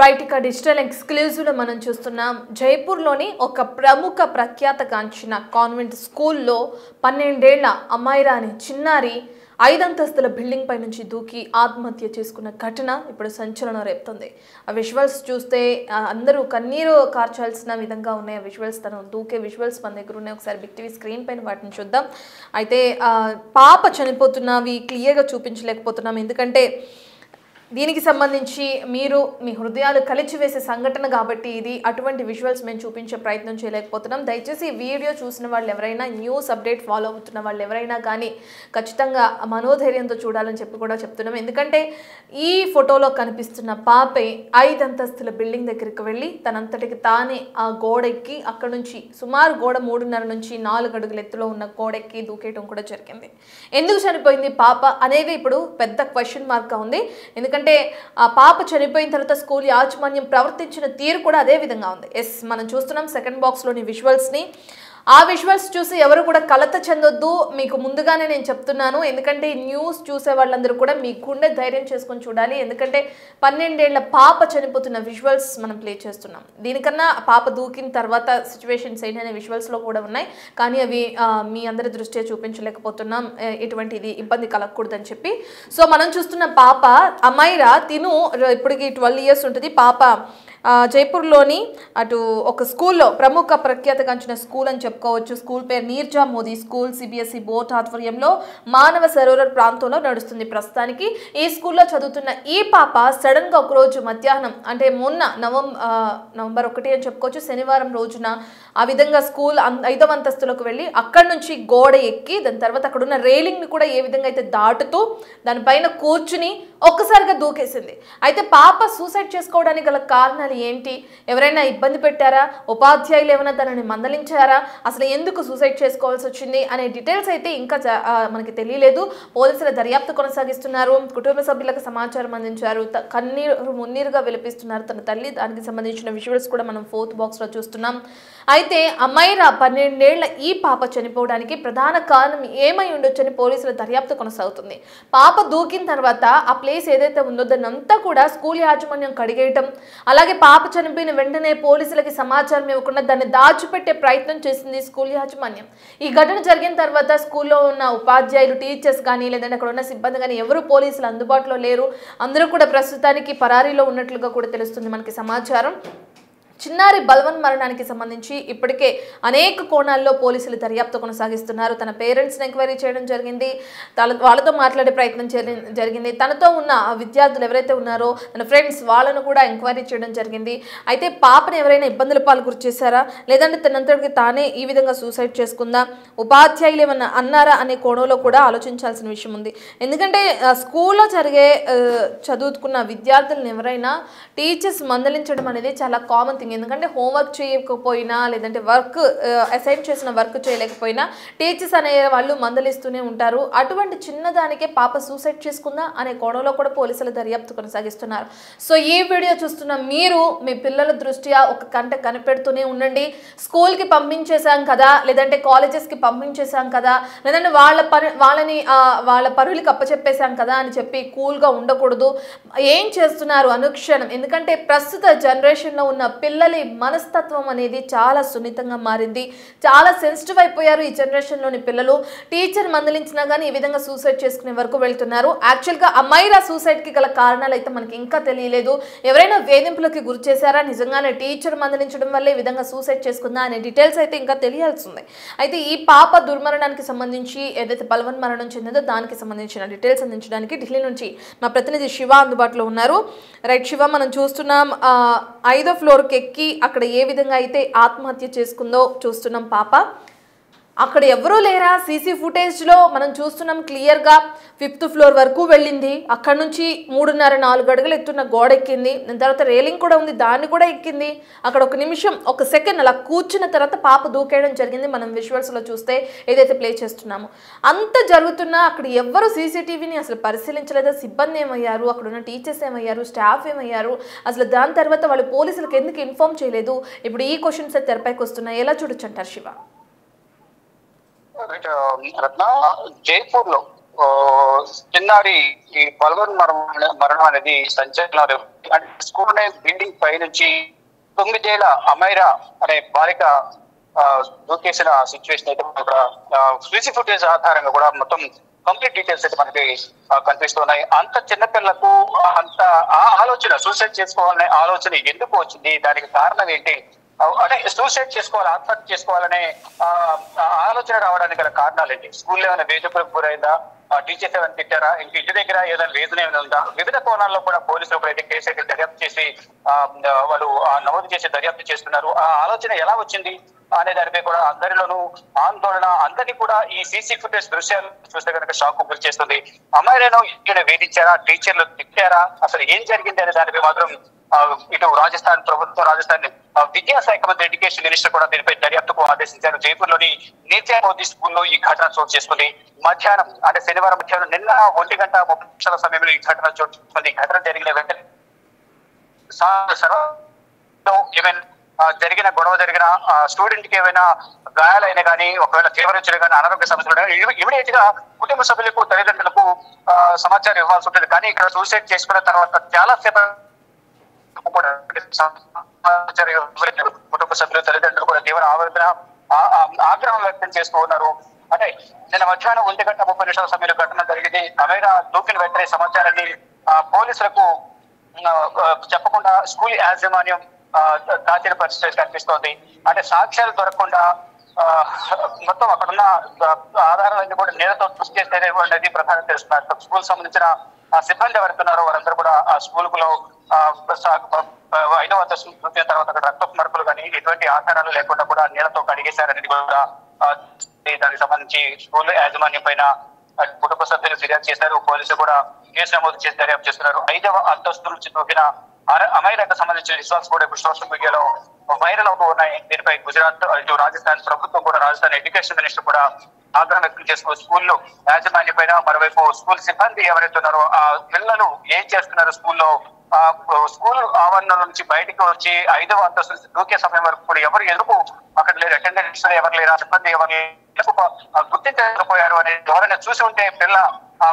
Right ఇక digital ఎక్స్క్లూజివ్లో మనం చూస్తున్నాం. జైపూర్లోని ఒక ప్రముఖ ప్రఖ్యాతగాంచిన కాన్వెంట్ స్కూల్లో 12 ఏళ్ల అమ్మాయిరా అనే చిన్నారి 5 అంతస్తుల బిల్డింగ్ పై నుంచి దూకి ఆత్మహత్య చేసుకున్న ఘటన ఇప్పుడు సంచలనం రేపుతుంది. ఆ విజువల్స్ చూస్తే అందరూ కన్నీరు కార్చాల్సిన విధంగా ఉన్నాయి. ఆ విజువల్స్, తను దూకే విజువల్స్ మన దగ్గర ఉన్నాయి. ఒకసారి బిగ్ టీవీ స్క్రీన్ పైన వాటిని చూద్దాం. అయితే పాప చనిపోతున్నవి క్లియర్గా చూపించలేకపోతున్నాం, ఎందుకంటే దీనికి సంబంధించి మీరు మీ హృదయాలు కలిచివేసే సంఘటన కాబట్టి ఇది అటువంటి విజువల్స్ మేము చూపించే ప్రయత్నం చేయలేకపోతున్నాం. దయచేసి ఈ వీడియో చూసిన వాళ్ళు ఎవరైనా, న్యూస్ అప్డేట్ ఫాలో అవుతున్న వాళ్ళు ఎవరైనా కానీ ఖచ్చితంగా మనోధైర్యంతో చూడాలని చెప్పి కూడా చెప్తున్నాం. ఎందుకంటే ఈ ఫోటోలో కనిపిస్తున్న పాపే 5 అంతస్తుల బిల్డింగ్ దగ్గరికి వెళ్ళి తనంతటికి తానే ఆ గోడెక్కి అక్కడ నుంచి సుమారు గోడ 3.5 నుంచి 4 అడుగుల ఎత్తులో ఉన్న గోడెక్కి దూకేయడం కూడా జరిగింది. ఎందుకు చనిపోయింది పాప అనేది ఇప్పుడు పెద్ద క్వశ్చన్ మార్క్గా ఉంది. ఎందుకంటే ఆ పాప చనిపోయిన తర్వాత స్కూల్ యాజమాన్యం ప్రవర్తించిన తీరు కూడా అదే విధంగా ఉంది. మనం చూస్తున్నాం సెకండ్ బాక్స్లోని విజువల్స్ని. ఆ విజువల్స్ చూసి ఎవరు కూడా కలత చెందొద్దు, మీకు ముందుగానే నేను చెప్తున్నాను. ఎందుకంటే ఈ న్యూస్ చూసే వాళ్ళందరూ కూడా మీకుండే ధైర్యం చేసుకొని చూడాలి. ఎందుకంటే 12 ఏళ్ల పాప చనిపోతున్న విజువల్స్ మనం ప్లే చేస్తున్నాం. దీనికన్నా పాప దూకిన తర్వాత సిచ్యువేషన్స్ ఏంటనే విజువల్స్లో కూడా ఉన్నాయి, కానీ అవి మీ అందరి దృష్ట్యా చూపించలేకపోతున్నాం, ఎటువంటిది ఇబ్బంది కలగకూడదని చెప్పి. సో మనం చూస్తున్న పాప అమైరా, తిను ఇప్పటికి 12 ఇయర్స్ ఉంటుంది. పాప జైపూర్లోని అటు ఒక స్కూల్లో ప్రముఖ ప్రఖ్యాతగాంచిన స్కూల్ అని చెప్పుకోవచ్చు. స్కూల్ పేరు Neerja Modi school, CBSE board ఆధ్వర్యంలో మానవ సరోవర్ ప్రాంతంలో నడుస్తుంది ప్రస్తుతానికి. ఈ స్కూల్లో చదువుతున్న ఈ పాప సడన్గా ఒకరోజు మధ్యాహ్నం, అంటే మొన్న నవంబర్ 1 అని చెప్పుకోవచ్చు, శనివారం రోజున ఆ విధంగా స్కూల్ 5వ అంతస్తులకు వెళ్ళి అక్కడి నుంచి గోడ ఎక్కి దాని తర్వాత అక్కడ ఉన్న రేలింగ్ని కూడా ఏ విధంగా అయితే దాటుతూ దానిపైన కూర్చుని ఒక్కసారిగా దూకేసింది. అయితే పాప సూసైడ్ చేసుకోవడానికి గల కారణాలు ఏంటి? ఎవరైనా ఇబ్బంది పెట్టారా? ఉపాధ్యాయులు ఏమైనా తనని మందలించారా? అసలు ఎందుకు సూసైడ్ చేసుకోవాల్సి వచ్చింది అనే డీటెయిల్స్ అయితే ఇంకా మనకి తెలియలేదు. పోలీసుల దర్యాప్తు కొనసాగిస్తున్నారు. కుటుంబ సభ్యులకు సమాచారం అందించారు. కన్నీరు మున్నీరుగా విలపిస్తున్నారు తన తల్లి. దానికి సంబంధించిన విజువల్స్ కూడా మనం 4th బాక్స్లో చూస్తున్నాం. అయితే అమైరా 12 ఏళ్ల ఈ పాప చనిపోవడానికి ప్రధాన కారణం ఏమై ఉండొచ్చని పోలీసుల దర్యాప్తు కొనసాగుతుంది. పాప దూకిన తర్వాత ఆ ప్లేస్ ఏదైతే ఉందో దాన్ని అంతా కూడా స్కూల్ యాజమాన్యం కడిగేయటం, అలాగే పాప చనిపోయిన వెంటనే పోలీసులకి సమాచారం ఇవ్వకుండా దాన్ని దాచిపెట్టే ప్రయత్నం చేసింది స్కూల్ యాజమాన్యం. ఈ ఘటన జరిగిన తర్వాత స్కూల్లో ఉన్న ఉపాధ్యాయులు, టీచర్స్ కానీ లేదంటే అక్కడ ఉన్న సిబ్బంది కానీ ఎవరు పోలీసులు అందుబాటులో లేరు. అందరూ కూడా ప్రస్తుతానికి పరారీలో ఉన్నట్లుగా కూడా తెలుస్తుంది మనకి సమాచారం. చిన్నారి బల్వన్ మరణానికి సంబంధించి ఇప్పటికే అనేక కోణాల్లో పోలీసులు దర్యాప్తు కొనసాగిస్తున్నారు. తన పేరెంట్స్ని ఎంక్వైరీ చేయడం జరిగింది, వాళ్ళతో మాట్లాడే ప్రయత్నం జరిగింది. తనతో ఉన్న విద్యార్థులు ఎవరైతే ఉన్నారో తన ఫ్రెండ్స్ వాళ్ళను కూడా ఎంక్వైరీ చేయడం జరిగింది. అయితే పాపను ఎవరైనా ఇబ్బందుల పాలు గురి చేశారా, లేదంటే తనంతటికి తానే ఈ విధంగా సూసైడ్ చేసుకుందా, ఉపాధ్యాయులు ఏమన్నా అన్నారా అనే కోణంలో కూడా ఆలోచించాల్సిన విషయం ఉంది. ఎందుకంటే స్కూల్లో జరిగే చదువుకున్న విద్యార్థులను ఎవరైనా టీచర్స్ మందలించడం అనేది చాలా కామన్. ఎందుకంటే హోంవర్క్ చేయకపోయినా లేదంటే వర్క్ అసైన్ చేసిన వర్క్ చేయలేకపోయినా టీచర్స్ అనే వాళ్ళు మందలిస్తూనే ఉంటారు. అటువంటి చిన్నదానికే పాప సూసైడ్ చేసుకుందా అనే కోణంలో కూడా పోలీసుల దర్యాప్తు కొనసాగిస్తున్నారు. సో ఈ వీడియో చూస్తున్న మీరు మీ పిల్లల దృష్ట్యా ఒక కంట కనిపెడుతూనే ఉండండి. స్కూల్కి పంపించేశాం కదా, లేదంటే కాలేజెస్కి పంపించేశాం కదా, లేదంటే వాళ్ళ పనులకి అప్పచెప్పేశాం కదా అని చెప్పి కూల్గా ఉండకూడదు. ఏం చేస్తున్నారు అనుక్షణం? ఎందుకంటే ప్రస్తుత జనరేషన్లో ఉన్న పిల్లల మనస్తత్వం అనేది చాలా సున్నితంగా మారింది, చాలా సెన్సిటివ్ అయిపోయారు ఈ జనరేషన్లోని పిల్లలు. టీచర్ మందలించినా కానీ ఈ విధంగా సూసైడ్ చేసుకునే వరకు వెళ్తున్నారు. యాక్చువల్గా అమైరా సూసైడ్కి గల కారణాలు అయితే మనకి ఇంకా తెలియలేదు. ఎవరైనా వేధింపులకి గురి చేశారా, నిజంగానే టీచర్ మందలించడం వల్లే ఈ విధంగా సూసైడ్ చేసుకుందా అనే డీటెయిల్స్ అయితే ఇంకా తెలియాల్సింది. అయితే ఈ పాప దుర్మరణానికి సంబంధించి ఏదైతే బల్వన్ మరణం చెందిందో దానికి సంబంధించిన డీటెయిల్స్ అందించడానికి ఢిల్లీ నుంచి మా ప్రతినిధి శివ అందుబాటులో ఉన్నారు. రైట్ శివ, మనం చూస్తున్నాం 5వ ఫ్లోర్కి ఎక్కి అక్కడ ఏ విధంగా అయితే ఆత్మహత్య చేసుకుందో చూస్తున్నాం పాప. అక్కడ ఎవరూ లేరా? సీసీ ఫుటేజ్లో మనం చూస్తున్నాం క్లియర్గా 5th ఫ్లోర్ వరకు వెళ్ళింది. అక్కడ నుంచి 3.5-4 అడుగులు ఎత్తున్న గోడ ఎక్కింది. దాని తర్వాత రేలింగ్ కూడా ఉంది, దాన్ని కూడా ఎక్కింది. అక్కడ ఒక నిమిషం, ఒక సెకండ్ అలా కూర్చున్న తర్వాత పాప దూకేయడం జరిగింది. మనం విజువల్స్లో చూస్తే ఏదైతే ప్లే చేస్తున్నామో అంత జరుగుతున్నా అక్కడ ఎవరు సీసీటీవీని అసలు పరిశీలించలేదా? సిబ్బంది ఏమయ్యారు, అక్కడ ఉన్న టీచర్స్ ఏమయ్యారు, స్టాఫ్ ఏమయ్యారు, అసలు దాని తర్వాత వాళ్ళు పోలీసులకు ఎందుకు ఇన్ఫార్మ్ చేయలేదు? ఇప్పుడు ఈ క్వశ్చన్స్ తెరపైకి వస్తున్నాయి. ఎలా చూడొచ్చు అంటారు శివ? రత్న, జైపూర్ లో చిన్నారి ఈ బల్వన్ మరణం అనేది సంచలనం అంటే స్కూల్ బిల్డింగ్ పై నుంచి 9 ఏళ్ల అమైరా అనే బాలిక దూకేసిన సిచ్యువేషన్ అయితే కూడా సీసీ ఫుటేజ్ ఆధారంగా కూడా మొత్తం కంప్లీట్ డీటెయిల్స్ అయితే మనకి కనిపిస్తున్నాయి. అంత చిన్నపిల్లకు అంత ఆ ఆలోచన సూసైడ్ చేసుకోవాలనే ఆలోచన ఎందుకు వచ్చింది, దానికి కారణం ఏంటి, అంటే సూసైడ్ చేసుకోవాలి ఆత్మహత్య చేసుకోవాలనే ఆలోచన రావడానికి గల కారణాలు ఏంటి, స్కూల్లో ఏమైనా వేధింపులకు గురైందా, టీచర్స్ ఏమైనా తిట్టారా, ఇంక ఇంటి దగ్గర ఏదైనా వేదన ఏమైనా ఉందా, వివిధ కోణాల్లో కూడా పోలీసులు అయితే కేసు అయితే దర్యాప్తు చేసి వాళ్ళు నమోదు చేసి దర్యాప్తు చేస్తున్నారు. ఆ ఆలోచన ఎలా వచ్చింది అనే దానిపై కూడా అందరిలోనూ ఆందోళన, అందరినీ కూడా ఈ సీసీ ఫుటేజ్ దృశ్యాలు చూస్తే కనుక షాక్ గురి చేస్తుంది. అమ్మాయిలను ఇక్కడ వేధించారా, టీచర్లు తిట్టారా, అసలు ఏం జరిగింది అనే దానిపై మాత్రం ఇటు రాజస్థాన్ ప్రభుత్వం, రాజస్థాన్ విద్యాశాఖ మంత్రి ఎడ్యుకేషన్ మినిస్టర్ కూడా దీనిపై దర్యాప్తుకు ఆదేశించారు. జైపూర్ లోని నీత్యా మోదీ స్కూల్లో ఈ ఘటన చోటు చేసుకుంది. మధ్యాహ్నం అంటే శనివారం మధ్యాహ్నం నిన్న 1:30 సమయంలో ఈ ఘటన చోటు చేసుకుంది. ఈ ఘటన జరిగిన వెంటనే ఏమైనా జరిగిన గొడవ జరిగిన స్టూడెంట్ కి ఏమైనా గాయాలైనా కానీ, ఒకవేళ తీవ్రచలు కానీ, అనారోగ్య సమస్యలు ఇమీడియట్ గా కుటుంబ సభ్యులకు, తల్లిదండ్రులకు సమాచారం ఇవ్వాల్సి ఉంటుంది. కానీ ఇక్కడ సూసైడ్ చేసుకున్న తర్వాత చాలా సేపు కుటుంబ సభ్యులు, తల్లిదండ్రులు కూడా తీవ్ర ఆవేదన, ఆగ్రహం వ్యక్తం చేస్తూ ఉన్నారు. అంటే నిన్న మధ్యాహ్నం 1:30 సమయంలో ఘటన జరిగింది. అమైరా దూకిన వెంటనే సమాచారాన్ని పోలీసులకు చెప్పకుండా స్కూల్ యాజమాన్యం దాచిన పరిస్థితి కనిపిస్తోంది. అంటే సాక్ష్యాలు దొరకకుండా మొత్తం అక్కడున్న ఆధారాలన్నీ కూడా నేలతో కృషి చేసేది ప్రధానంగా తెలుస్తున్నారు. స్కూల్ సంబంధించిన సిబ్బంది ఎవరుతున్నారో వారందరూ కూడా ఆ స్కూల్ లో 5వ అంతస్తు చూసిన తర్వాత అక్కడ రక్తపు మరకలు కానీ ఎటువంటి ఆధారాలు లేకుండా కూడా నీళ్లతో కడిగేశారనేది కూడా దానికి సంబంధించి స్కూల్ యాజమాన్యం పైన కుటుంబ సభ్యులు ఫిర్యాదు చేశారు. పోలీసులు కూడా కేసు నమోదు చేసి దర్యాప్తు చేస్తున్నారు. 5వ అంతస్తు నుంచి దూకిన అమైరాకు సంబంధించిన విశ్వాసం కూడా ఇప్పుడు సోషల్ మీడియాలో వైరల్ అవుతూ ఉన్నాయి. దీనిపై గుజరాత్, ఇటు రాజస్థాన్ ప్రభుత్వం కూడా, రాజస్థాన్ ఎడ్యుకేషన్ మినిస్టర్ కూడా ఆగ్రహం వ్యక్తం చేస్తూ స్కూల్లో యాజమాన్యం పైన, మరోవైపు స్కూల్ సిబ్బంది ఎవరైతే ఉన్నారో ఆ పిల్లలు ఏం చేస్తున్నారు స్కూల్లో, స్కూల్ ఆవరణం నుంచి బయటకు వచ్చి 5వ అంతస్తు నుంచి దూకే సమయం వరకు కూడా ఎవరు ఎదురు అక్కడ లేరు, అటెండెన్స్ ఎవరు లేరు, సిబ్బంది ఎవరు గుర్తించకపోయారు అనే ఎవరైనా చూసి ఉంటే పిల్ల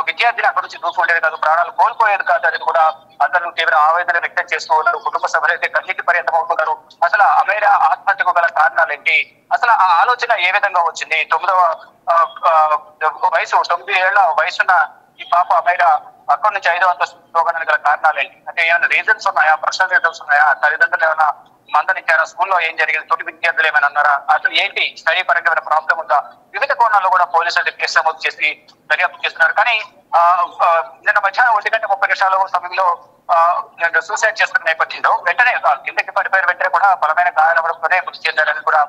విద్యార్థిని అక్కడి నుంచి దూకుండేది కాదు, ప్రాణాలు కోల్పోయేది కాదు అనేది కూడా అందరూ తీవ్ర ఆవేదన వ్యక్తం చేస్తూ ఉన్నారు. కుటుంబ సభ్యులు అయితే కన్నీటి పర్యంతం అవుతున్నారు. అసలు అమైరా ఆత్మహత్యకు గల కారణాలు ఏంటి, అసలు ఆ ఆలోచన ఏ విధంగా వచ్చింది, 9వ వయసు 9 ఏళ్ల వయసున్న ఈ పాప అమైరా అక్కడి నుంచి 5వ అంతస్తు దూకడానికి గల కారణాలు ఏంటి, అంటే ఏమైనా రీజన్స్ ఉన్నాయా, పర్సనల్ రీజన్స్ ఉన్నాయా, తల్లిదండ్రులు ఏమైనా మందనిచ్చారా, స్కూల్లో ఏం జరిగింది, తోటి విద్యార్థులు ఏమైనా అన్నారా, అసలు ఏంటి స్టడీ పరంగా ఏమైనా ప్రాబ్లం ఉందా, వివిధ కోణాల్లో కూడా పోలీసులు కేసు నమోదు చేసి దర్యాప్తు చేస్తున్నారు. కానీ నిన్న మధ్యాహ్నం 1:30 సమయంలో సూసైడ్ చేసుకున్న నేపథ్యంలో వెంటనే కిందకి పడిపోయిన వెంటనే కూడా బలమైన గాయాలవడంతోనే మృతి చెందారని కూడా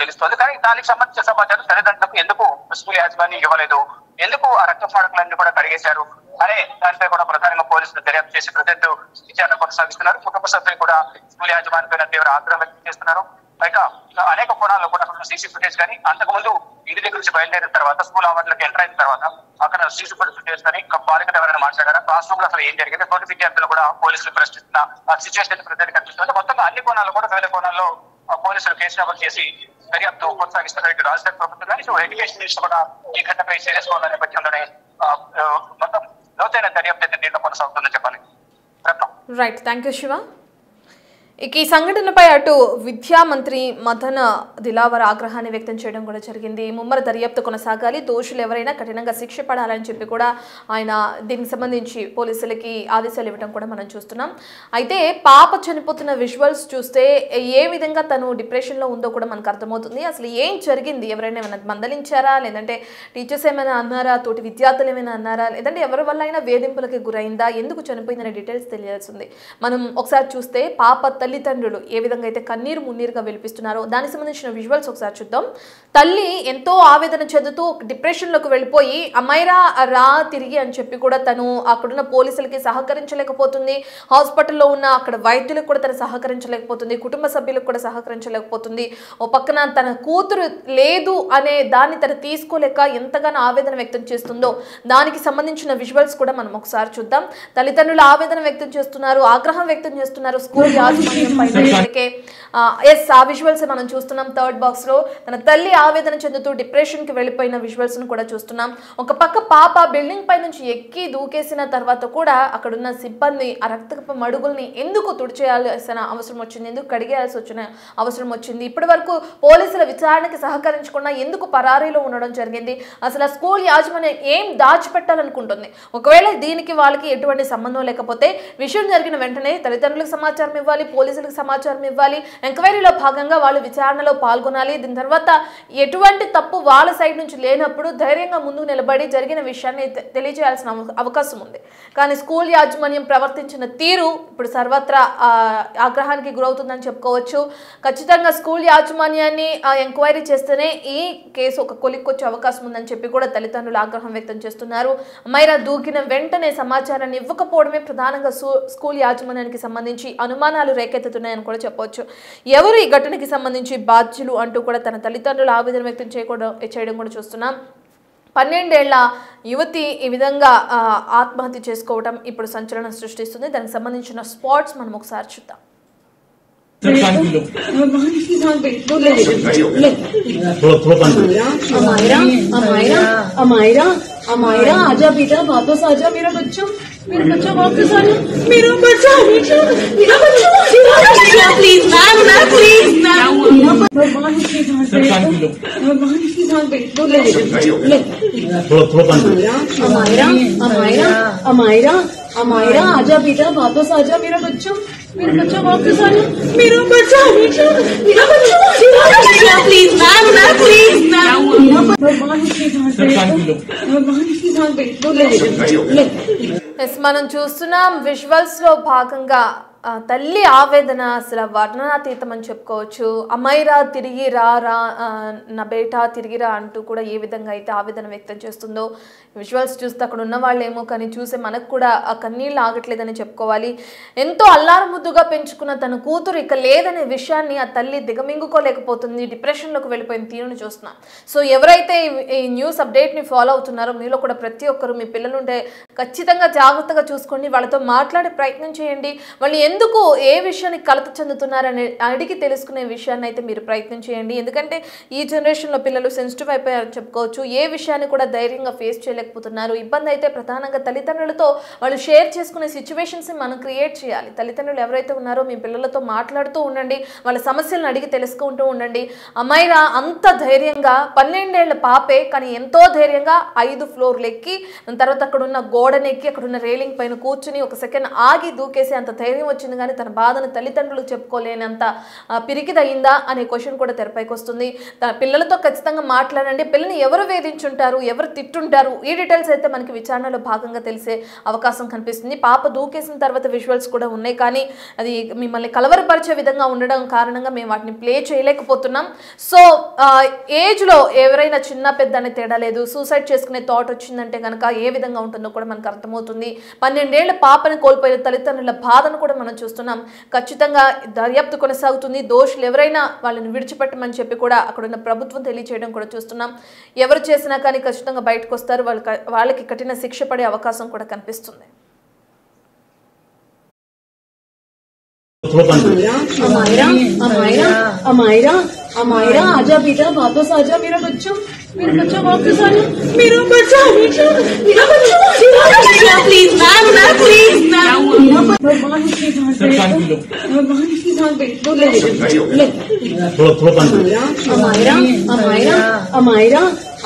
తెలుస్తోంది. కానీ దానికి సంబంధించిన సమాచారం తల్లిదండ్రులకు ఎందుకు స్కూల్ యాజమాన్యం ఇవ్వలేదు, ఎందుకు ఆ రక్త పాడకలన్నీ కూడా కడిగేశారు అనే దానిపై కూడా ప్రధానంగా పోలీసులు దర్యాప్తు చేసి ప్రజెంట్ విచారణ కొనసాగిస్తున్నారు. కుటుంబ సభ్యులు కూడా స్కూల్ యాజమాన్యం పైన తీవ్ర ఆగ్రహం వ్యక్తం చేస్తున్నారు. పైగా అనేక కోణాల్లో కూడా సీసీ ఫుటేజ్ కానీ, అంతకుముందు ఇంటి దగ్గర నుంచి బయలుదేరిన తర్వాత స్కూల్ ఆవరణలోకి ఎంటర్ అయిన తర్వాత అక్కడ సీసీ ఫుటేజ్ కానీ బాలికత ఎవరైనా మాట్లాడారా, క్లాస్ రూమ్ లో అసలు ఏం జరిగింది, తోటి విద్యార్థులు కూడా పోలీసులు ప్రశ్నిస్తున్న సిచ్యువేషన్ ప్రజెంట్ కనిపిస్తుంది. మొత్తంగా అన్ని కోణాల్లో కూడా వేల కోణాల్లో పోలీసులు కేసు నమోదు చేసి దర్యాప్తు కొనసాగిస్తున్నారు. రాజధాని ప్రభుత్వం కానీ ఎడ్యుకేషన్ మినిస్టర్ కూడా ఈ ఘటనపై సీరియస్ గా ఉన్న నేపథ్యంలోనే మొత్తం లోతైన దర్యాప్తు అయితే దీంట్లో కొనసాగుతుందని చెప్పాలి. Right, thank you Shiva. ఇక ఈ సంఘటనపై అటు విద్యా మంత్రి మదన్ దిలావర్ ఆగ్రహాన్ని వ్యక్తం చేయడం కూడా జరిగింది. ముమ్మర దర్యాప్తు కొనసాగాలి, దోషులు ఎవరైనా కఠినంగా శిక్ష పడాలని చెప్పి కూడా ఆయన దీనికి సంబంధించి పోలీసులకి ఆదేశాలు ఇవ్వడం కూడా మనం చూస్తున్నాం. అయితే పాప చనిపోతున్న విజువల్స్ చూస్తే ఏ విధంగా తను డిప్రెషన్లో ఉందో కూడా మనకు అర్థమవుతుంది. అసలు ఏం జరిగింది, ఎవరైనా ఏమైనా మందలించారా, లేదంటే టీచర్స్ ఏమైనా అన్నారా, తోటి విద్యార్థులు ఏమైనా అన్నారా, లేదంటే ఎవరి వల్ల అయినా వేధింపులకి గురైందా, ఎందుకు చనిపోయిందనే డీటెయిల్స్ తెలియాల్సింది. మనం ఒకసారి చూస్తే పాప తల్లిదండ్రులు ఏ విధంగా అయితే కన్నీరు మున్నీరుగా విలిపిస్తున్నారో దానికి సంబంధించిన విజువల్స్ ఒకసారి చూద్దాం. తల్లి ఎంతో ఆవేదన చెందుతూ డిప్రెషన్లోకి వెళ్ళిపోయి అమైరా రా తిరిగి అని చెప్పి కూడా తను అక్కడున్న పోలీసులకి సహకరించలేకపోతుంది, హాస్పిటల్లో ఉన్న అక్కడ వైద్యులకు కూడా తను సహకరించలేకపోతుంది, కుటుంబ సభ్యులకు కూడా సహకరించలేకపోతుంది. ఓ పక్కన తన కూతురు లేదు అనే దాన్ని తను తీసుకోలేక ఎంతగానో ఆవేదన వ్యక్తం చేస్తుందో దానికి సంబంధించిన విజువల్స్ కూడా మనం ఒకసారి చూద్దాం. తల్లిదండ్రులు ఆవేదన వ్యక్తం చేస్తున్నారు, ఆగ్రహం వ్యక్తం చేస్తున్నారు, స్కూల్ యాజమాన్యం యాజమాన్యం పైన ఎస్ ఆ విజువల్స్ మనం చూస్తున్నాం. థర్డ్ బాక్స్ లో తన తల్లి ఆవేదన చెందుతూ డిప్రెషన్ కి వెళ్ళిపోయిన విజువల్స్ ను కూడా చూస్తున్నాం. ఒక పక్క పాప బిల్డింగ్ పై నుంచి ఎక్కి దూకేసిన తర్వాత కూడా అక్కడున్న సిబ్బంది ఆ రక్తపు మడుగుల్ని ఎందుకు తుడిచేయాల్సిన అవసరం వచ్చింది, ఎందుకు కడిగేయాల్సి వచ్చిన అవసరం వచ్చింది, ఇప్పటి వరకు పోలీసుల విచారణకి సహకరించకుండా ఎందుకు పరారీలో ఉండడం జరిగింది, అసలు ఆ స్కూల్ యాజమాన్యం ఏం దాచిపెట్టాలనుకుంటుంది. ఒకవేళ దీనికి వాళ్ళకి ఎటువంటి సంబంధం లేకపోతే విషయం జరిగిన వెంటనే తల్లిదండ్రులకు సమాచారం ఇవ్వాలి, పోలీసులకు సమాచారం ఇవ్వాలి, ఎంక్వైరీలో భాగంగా వాళ్ళు విచారణలో పాల్గొనాలి. దీని తర్వాత ఎటువంటి తప్పు వాళ్ళ సైడ్ నుంచి లేనప్పుడు ధైర్యంగా ముందుకు నిలబడి జరిగిన విషయాన్ని తెలియజేయాల్సిన అవకాశం ఉంది. కానీ స్కూల్ యాజమాన్యం ప్రవర్తించిన తీరు ఇప్పుడు సర్వత్రా ఆగ్రహానికి గురవుతుందని చెప్పుకోవచ్చు. ఖచ్చితంగా స్కూల్ యాజమాన్యాన్ని ఎంక్వైరీ చేస్తేనే ఈ కేసు ఒక కొలిక్కొచ్చే అవకాశం ఉందని చెప్పి కూడా తల్లిదండ్రులు ఆగ్రహం వ్యక్తం చేస్తున్నారు. మైరా దూకిన వెంటనే సమాచారాన్ని ఇవ్వకపోవడమే ప్రధానంగా స్కూల్ యాజమాన్యానికి సంబంధించి అనుమానాలు రేకెత్తుతున్నాయని కూడా చెప్పవచ్చు. ఎవరు ఈ ఘటనకి సంబంధించి బాధ్యులు అంటూ కూడా తన తల్లిదండ్రులు ఆవేదన వ్యక్తం చేయడం కూడా చూస్తున్నాం. 12 ఏళ్ల యువతి ఈ విధంగా ఆత్మహత్య చేసుకోవడం ఇప్పుడు సంచలనం సృష్టిస్తుంది. దానికి సంబంధించిన స్పాట్స్ మనం ఒకసారి చూద్దాం. अमायरा आजा बेटा वापस आजा मेरा बच्चा वापस आजा मेरा बच्चा मेरा बच्चा प्लीज मैम प्लीज भगवान इसकी जान अमायरा आजा बेटा वापस आजा मेरा बच्चा वापस आजा मेरा बच्चा प्लीज मैम प्लीज भगवान इसकी जान మనం చూస్తున్నాం విజువల్స్ లో భాగంగా తల్లి ఆవేదన అసలు వర్ణనాతీతం అని చెప్పుకోవచ్చు. అమైరా తిరిగి రా నా బేటా తిరిగిరా అంటూ కూడా ఏ విధంగా అయితే ఆవేదన వ్యక్తం చేస్తుందో విజువల్స్ చూస్తే అక్కడ ఉన్న వాళ్ళేమో కానీ చూసే మనకు కూడా ఆ కన్నీళ్ళు ఆగట్లేదని చెప్పుకోవాలి. ఎంతో అల్లారముద్దుగా పెంచుకున్న తన కూతురు ఇక లేదనే విషయాన్ని ఆ తల్లి దిగమింగుకోలేకపోతుంది. డిప్రెషన్లోకి వెళ్ళిపోయిన తీరును చూస్తున్నాం. సో ఎవరైతే ఈ న్యూస్ అప్డేట్ని ఫాలో అవుతున్నారో మీలో కూడా ప్రతి ఒక్కరు మీ పిల్లలుంటే ఖచ్చితంగా జాగ్రత్తగా చూసుకోండి, వాళ్ళతో మాట్లాడే ప్రయత్నం చేయండి. వాళ్ళు ఎందుకు ఏ విషయానికి కలత చెందుతున్నారని అడిగి తెలుసుకునే విషయాన్ని అయితే మీరు ప్రయత్నం చేయండి. ఎందుకంటే ఈ జనరేషన్లో పిల్లలు సెన్సిటివ్ అయిపోయారని చెప్పుకోవచ్చు. ఏ విషయాన్ని కూడా ధైర్యంగా ఫేస్ చేయలేకపోతున్నారు. ఇబ్బంది అయితే ప్రధానంగా తల్లిదండ్రులతో వాళ్ళు షేర్ చేసుకునే సిచ్యువేషన్స్ని మనం క్రియేట్ చేయాలి. తల్లిదండ్రులు ఎవరైతే ఉన్నారో మీ పిల్లలతో మాట్లాడుతూ ఉండండి, వాళ్ళ సమస్యలను అడిగి తెలుసుకుంటూ ఉండండి. అమైరా అంత ధైర్యంగా 12 ఏళ్ల పాపే కానీ ఎంతో ధైర్యంగా 5 ఫ్లోర్లు ఎక్కి తర్వాత అక్కడున్న గోడనెక్కి అక్కడున్న రేలింగ్ పైన కూర్చుని ఒక సెకండ్ ఆగి దూకేసి అంత ధైర్యం వచ్చింది. కానీ తన బాధను తల్లిదండ్రులకు చెప్పుకోలేనంత పిరికిదయిందా అనే క్వశ్చన్ కూడా తెరపైకి వస్తుంది. తన పిల్లలతో ఖచ్చితంగా మాట్లాడండి. పిల్లని ఎవరు వేధించుంటారు, ఎవరు తిట్టుంటారు, ఈ డీటెయిల్స్ అయితే మనకి విచారణలో భాగంగా తెలిసే అవకాశం కనిపిస్తుంది. పాప దూకేసిన తర్వాత విజువల్స్ కూడా ఉన్నాయి, కానీ అది మిమ్మల్ని కలవరపరిచే విధంగా ఉండడం కారణంగా మేము వాటిని ప్లే చేయలేకపోతున్నాం. సో ఏజ్లో ఎవరైనా చిన్న పెద్ద అనే తేడా లేదు. సూసైడ్ చేసుకునే థాట్ వచ్చిందంటే కనుక ఏ విధంగా ఉంటుందో కూడా మనకు అర్థమవుతుంది. 12 ఏళ్ల పాపని కోల్పోయిన తల్లిదండ్రుల బాధను కూడా మనం చూస్తున్నాం. ఖచ్చితంగా దర్యాప్తు కొనసాగుతుంది. దోషులు ఎవరైనా వాళ్ళని విడిచిపెట్టమని చెప్పి కూడా అక్కడున్న ప్రభుత్వం తెలియచేయడం కూడా చూస్తున్నాం. ఎవరు చేసినా కానీ ఖచ్చితంగా బయటకు వస్తారు. వాళ్ళకి కఠిన శిక్ష పడే అవకాశం కూడా కనిపిస్తుంది. अमायरा आजा बेटा वापस आजा मेरा बच्चा वापस आजा मेरा बच्चा प्लीज मैम प्लीज भगवान इसकी जान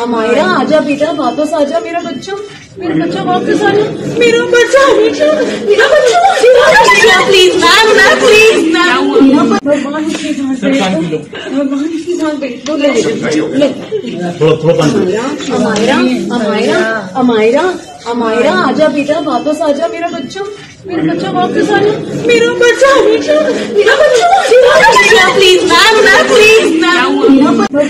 अमायरा आजा बेटा वापस आजा मेरा बच्चा वापस आजा मेरा बच्चा प्लीज मैम प्लीज भगवान इसकी जान अमायरा आजा बेटा वापस आजा मेरा बच्चा वापस आजा मेरा बच्चा प्लीज मैम प्लीज